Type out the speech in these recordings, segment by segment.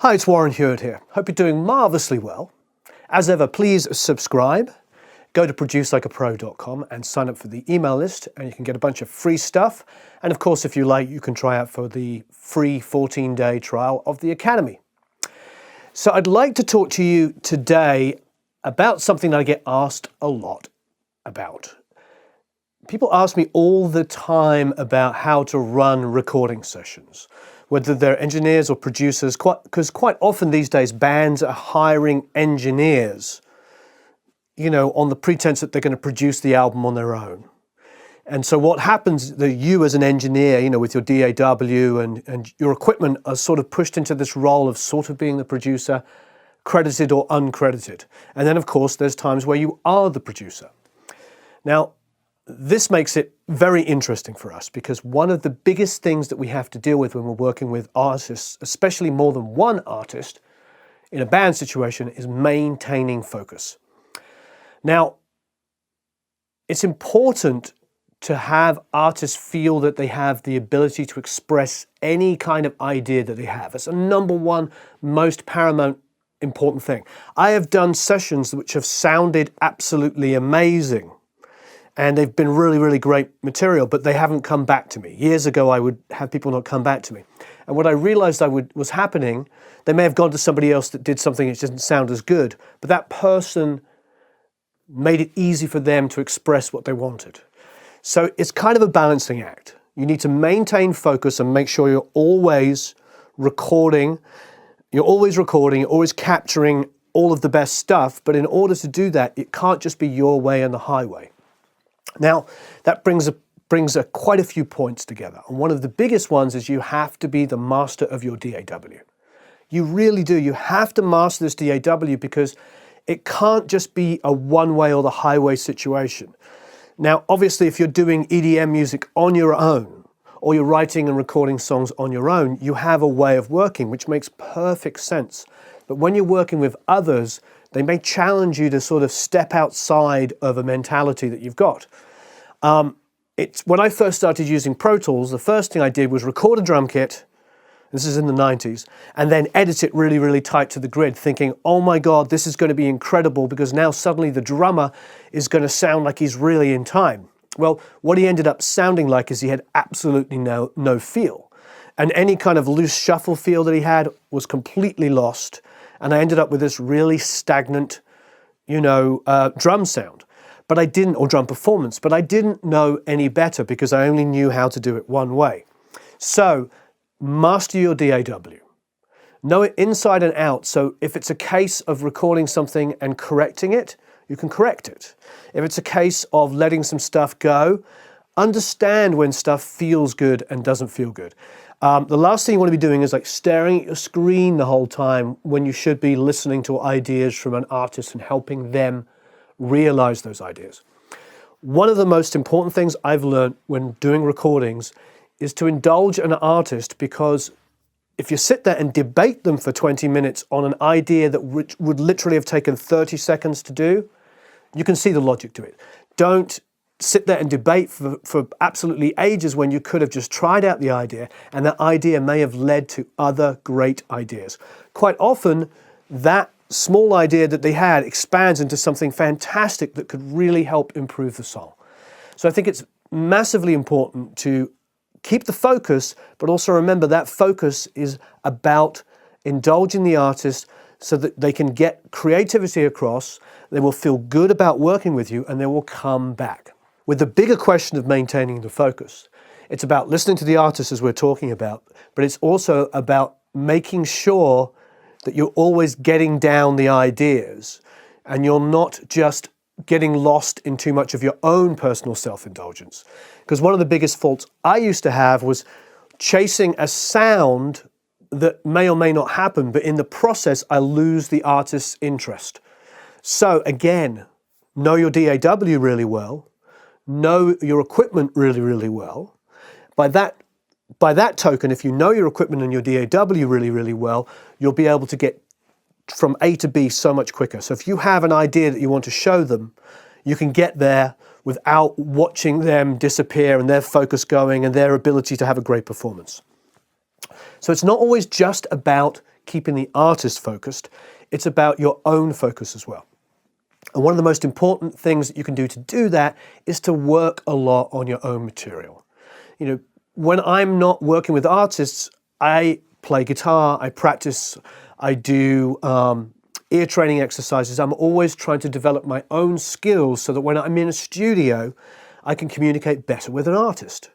Hi, it's Warren Huart here. Hope you're doing marvellously well. As ever, please subscribe. Go to producelikeapro.com and sign up for the email list, and you can get a bunch of free stuff. And of course, if you like, you can try out for the free 14-day trial of the Academy. So I'd like to talk to you today about something that I get asked a lot about. People ask me all the time about how to run recording sessions, whether they're engineers or producers, because quite often these days bands are hiring engineers, on the pretense that they're going to produce the album on their own. And so what happens that you as an engineer, with your DAW and your equipment are sort of pushed into this role of sort of being the producer, credited or uncredited. And then of course there's times where you are the producer. Now, this makes it very interesting for us because one of the biggest things that we have to deal with when we're working with artists, especially more than one artist in a band situation, is maintaining focus. Now, it's important to have artists feel that they have the ability to express any kind of idea that they have. It's a number one most paramount important thing. I have done sessions which have sounded absolutely amazing, and they've been really, really great material, but they haven't come back to me. Years ago, I would have people not come back to me. And what I realized was happening, they may have gone to somebody else that did something that didn't sound as good, but that person made it easy for them to express what they wanted. So it's kind of a balancing act. You need to maintain focus and make sure you're always recording, you're always capturing all of the best stuff, but in order to do that, it can't just be your way and the highway. Now, that brings quite a few points together. And one of the biggest ones is you have to be the master of your DAW. You really do. You have to master this DAW because it can't just be a one-way or the highway situation. Now, obviously, if you're doing EDM music on your own, or you're writing and recording songs on your own, you have a way of working, which makes perfect sense. But when you're working with others, they may challenge you to sort of step outside of a mentality that you've got. When I first started using Pro Tools, the first thing I did was record a drum kit, this is in the 90s, and then edit it really, really tight to the grid, thinking, oh my God, this is going to be incredible because now suddenly the drummer is going to sound like he's really in time. Well, what he ended up sounding like is he had absolutely no feel. And any kind of loose shuffle feel that he had was completely lost. And I ended up with this really stagnant, drum sound. But I didn't, or drum performance, but I didn't know any better because I only knew how to do it one way. So, master your DAW. Know it inside and out, so if it's a case of recording something and correcting it, you can correct it. If it's a case of letting some stuff go, understand when stuff feels good and doesn't feel good. The last thing you want to be doing is like staring at your screen the whole time when you should be listening to ideas from an artist and helping them realize those ideas. One of the most important things I've learned when doing recordings is to indulge an artist, because if you sit there and debate them for 20 minutes on an idea that would literally have taken 30 seconds to do, you can see the logic to it. Don't sit there and debate for absolutely ages when you could have just tried out the idea, and that idea may have led to other great ideas. Quite often, that small idea that they had expands into something fantastic that could really help improve the song. So I think it's massively important to keep the focus, but also remember that focus is about indulging the artist so that they can get creativity across, they will feel good about working with you, and they will come back. With the bigger question of maintaining the focus, it's about listening to the artist as we're talking about, but it's also about making sure that you're always getting down the ideas and you're not just getting lost in too much of your own personal self-indulgence. Because one of the biggest faults I used to have was chasing a sound that may or may not happen, but in the process, I lose the artist's interest. So again, know your DAW really well, know your equipment really, really well. By that token, if you know your equipment and your DAW really, really well, you'll be able to get from A to B so much quicker. So if you have an idea that you want to show them, you can get there without watching them disappear and their focus going and their ability to have a great performance. So it's not always just about keeping the artist focused, it's about your own focus as well. And one of the most important things that you can do to do that is to work a lot on your own material. You know, when I'm not working with artists, I play guitar, I practice, I do ear training exercises. I'm always trying to develop my own skills so that when I'm in a studio, I can communicate better with an artist.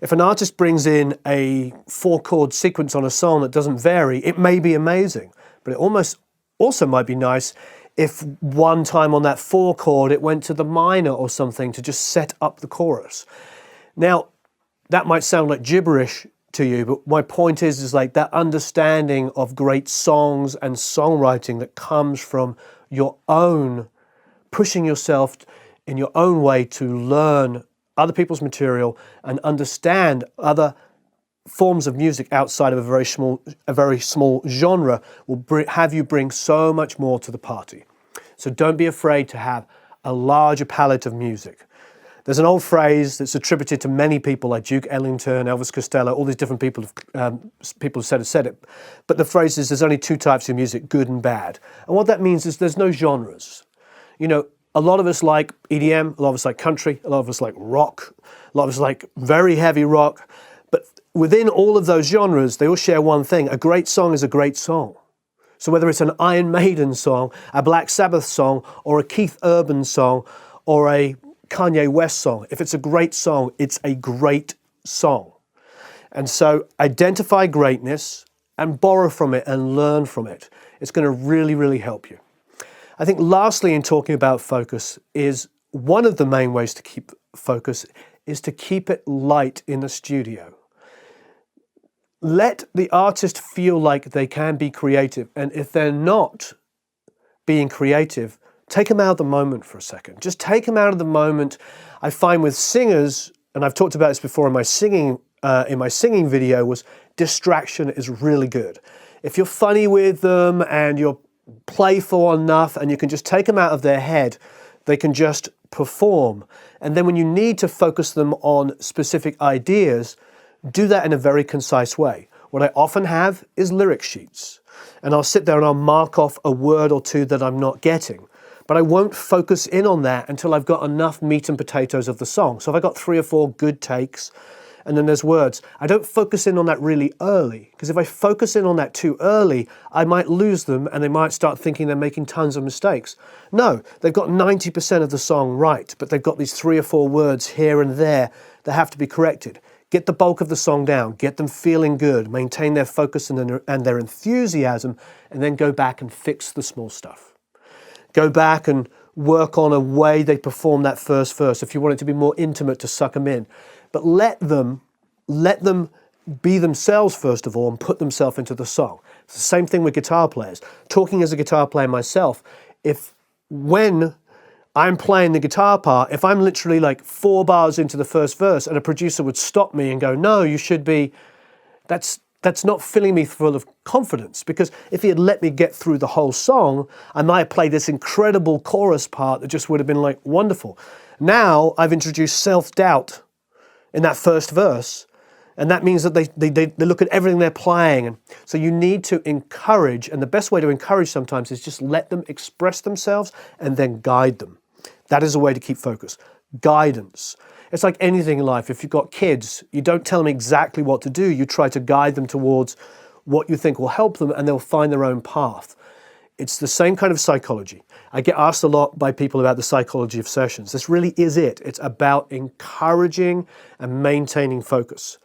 If an artist brings in a 4-chord sequence on a song that doesn't vary, it may be amazing, but it almost also might be nice if one time on that 4-chord it went to the minor or something to just set up the chorus. Now, that might sound like gibberish to you, but my point is like that understanding of great songs and songwriting that comes from your own pushing yourself in your own way to learn other people's material and understand other forms of music outside of a very small genre will have you bring so much more to the party. So don't be afraid to have a larger palette of music. There's an old phrase that's attributed to many people like Duke Ellington, Elvis Costello, all these different people have said it. But the phrase is there's only 2 types of music, good and bad. And what that means is there's no genres. You know, a lot of us like EDM, a lot of us like country, a lot of us like rock, a lot of us like very heavy rock. But within all of those genres, they all share one thing. A great song is a great song. So whether it's an Iron Maiden song, a Black Sabbath song, or a Keith Urban song, or a Kanye West song, if it's a great song, it's a great song. And so identify greatness and borrow from it and learn from it. It's going to really, really help you. I think lastly, in talking about focus, is one of the main ways to keep focus is to keep it light in the studio. Let the artist feel like they can be creative. And if they're not being creative, take them out of the moment for a second. Just take them out of the moment. I find with singers, and I've talked about this before in my singing video, was distraction is really good. If you're funny with them and you're playful enough and you can just take them out of their head, they can just perform. And then when you need to focus them on specific ideas, do that in a very concise way. What I often have is lyric sheets, and I'll sit there and I'll mark off a word or two that I'm not getting. But I won't focus in on that until I've got enough meat and potatoes of the song. So if I've got 3 or 4 good takes, and then there's words, I don't focus in on that really early, because if I focus in on that too early, I might lose them and they might start thinking they're making tons of mistakes. No, they've got 90% of the song right, but they've got these 3 or 4 words here and there that have to be corrected. Get the bulk of the song down, get them feeling good, maintain their focus and their enthusiasm, and then go back and fix the small stuff. Go back and work on a way they perform that first verse if you want it to be more intimate to suck them in. But let them be themselves first of all and put themselves into the song. It's the same thing with guitar players. Talking as a guitar player myself, when I'm playing the guitar part, if I'm literally like 4 bars into the first verse and a producer would stop me and go, no, you should be, that's not filling me full of confidence, because if he had let me get through the whole song, I might have played this incredible chorus part that just would have been like wonderful. Now I've introduced self-doubt in that first verse, and that means that they look at everything they're playing. And so you need to encourage, and the best way to encourage sometimes is just let them express themselves and then guide them. That is a way to keep focus. Guidance. It's like anything in life. If you've got kids, you don't tell them exactly what to do. You try to guide them towards what you think will help them, and they'll find their own path. It's the same kind of psychology. I get asked a lot by people about the psychology of sessions. This really is it. It's about encouraging and maintaining focus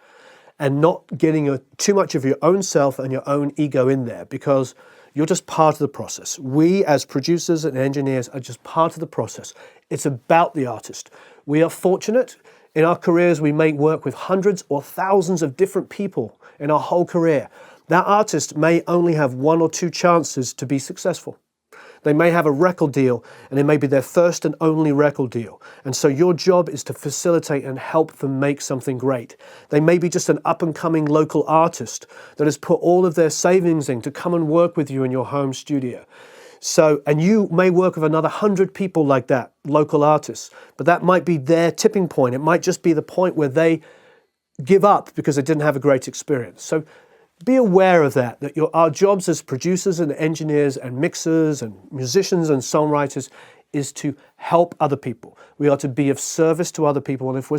and not getting too much of your own self and your own ego in there, because you're just part of the process. We as producers and engineers are just part of the process. It's about the artist. We are fortunate in our careers. We may work with hundreds or thousands of different people in our whole career. That artist may only have 1 or 2 chances to be successful. They may have a record deal, and it may be their first and only record deal. And so your job is to facilitate and help them make something great. They may be just an up-and-coming local artist that has put all of their savings in to come and work with you in your home studio. So, and you may work with another 100 people like that, local artists, but that might be their tipping point. It might just be the point where they give up because they didn't have a great experience. So be aware of that our jobs as producers and engineers and mixers and musicians and songwriters is to help other people. We are to be of service to other people, and if we're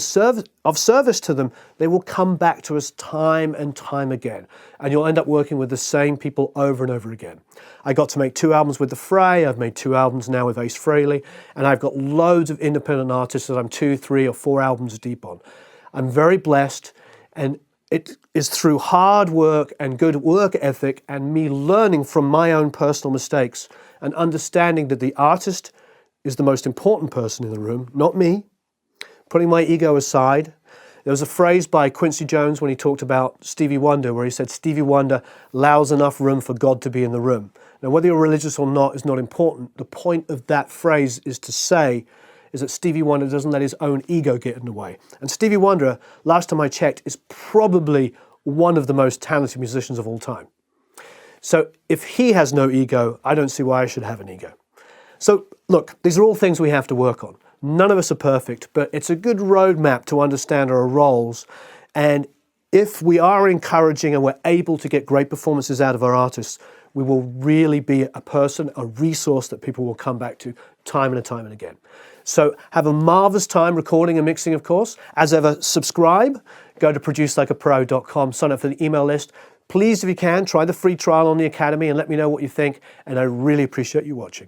of service to them, they will come back to us time and time again, and you'll end up working with the same people over and over again. I got to make 2 albums with The Fray, I've made 2 albums now with Ace Frehley, and I've got loads of independent artists that I'm 2, 3 or 4 albums deep on. I'm very blessed, and it is through hard work and good work ethic and me learning from my own personal mistakes and understanding that the artist is the most important person in the room, not me, putting my ego aside. There was a phrase by Quincy Jones when he talked about Stevie Wonder where he said, Stevie Wonder allows enough room for God to be in the room. Now, whether you're religious or not is not important. The point of that phrase is to say is that Stevie Wonder doesn't let his own ego get in the way. And Stevie Wonder, last time I checked, is probably one of the most talented musicians of all time. So if he has no ego, I don't see why I should have an ego. So look, these are all things we have to work on. None of us are perfect, but it's a good roadmap to understand our roles. And if we are encouraging and we're able to get great performances out of our artists, we will really be a person, a resource that people will come back to time and time and again. So have a marvelous time recording and mixing, of course. As ever, subscribe. Go to producelikeapro.com, sign up for the email list. Please, if you can, try the free trial on the Academy and let me know what you think. And I really appreciate you watching.